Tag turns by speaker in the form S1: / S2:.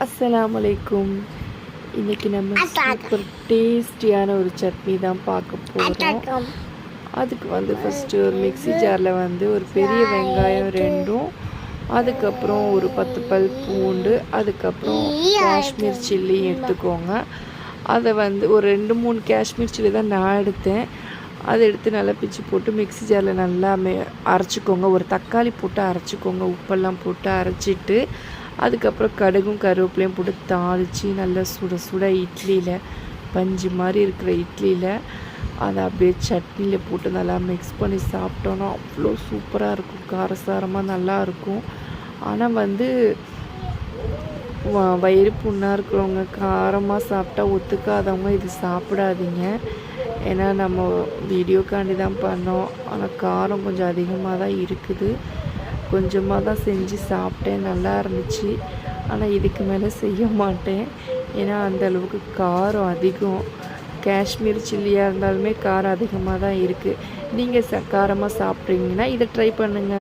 S1: அஸ்ஸலாமு அலைக்கும். இன்றைக்கி நம்ம சூப்பர் டேஸ்டியான ஒரு சட்னி தான் பார்க்க போகிறோம். அதுக்கு ஃபஸ்ட்டு ஒரு மிக்ஸி ஜாரில் ஒரு பெரிய வெங்காயம் 2, அதுக்கப்புறம் ஒரு 10 பல் பூண்டு, அதுக்கப்புறம் காஷ்மீர் சில்லி எடுத்துக்கோங்க. அதை ஒரு 2-3 காஷ்மீர் சில்லி தான் நான் எடுத்தேன். அதை எடுத்து நல்லா பிச்சு போட்டு மிக்ஸி ஜாரில் நல்லா அரைச்சிக்கோங்க. ஒரு தக்காளி போட்டு அரைச்சிக்கோங்க, உப்பெல்லாம் போட்டு அரைச்சிட்டு அதுக்கப்புறம் கடுகும் கருவேப்பிலையும் போட்டு தாளித்து நல்லா சுட சுட இட்லியில் பஞ்சு மாதிரி இருக்கிற இட்லியில் அதை அப்படியே சட்னியில் போட்டு நல்லா மிக்ஸ் பண்ணி சாப்பிட்டோன்னா அவ்வளோ சூப்பராக இருக்கும். காரசாரமாக நல்லாயிருக்கும். ஆனால் வயிறு புண்ணாக இருக்கிறவங்க, காரமாக சாப்பிட்டா ஒத்துக்காதவங்க இது சாப்பிடாதீங்க. ஏன்னா நம்ம வீடியோக்காண்டி தான் பண்ணோம். ஆனால் காரம் கொஞ்சம் அதிகமாக தான் இருக்குது. கொஞ்சமாக தான் செஞ்சு சாப்பிட்டேன், நல்லா இருந்துச்சு. ஆனால் இதுக்கு மேலே செய்ய மாட்டேன், ஏன்னா அந்தளவுக்கு காரம் அதிகம். காஷ்மீர் சில்லியாக இருந்தாலுமே காரம் அதிகமாக தான் இருக்குது. நீங்கள் காரமாக சாப்பிட்றீங்கன்னா இதை ட்ரை பண்ணுங்கள்.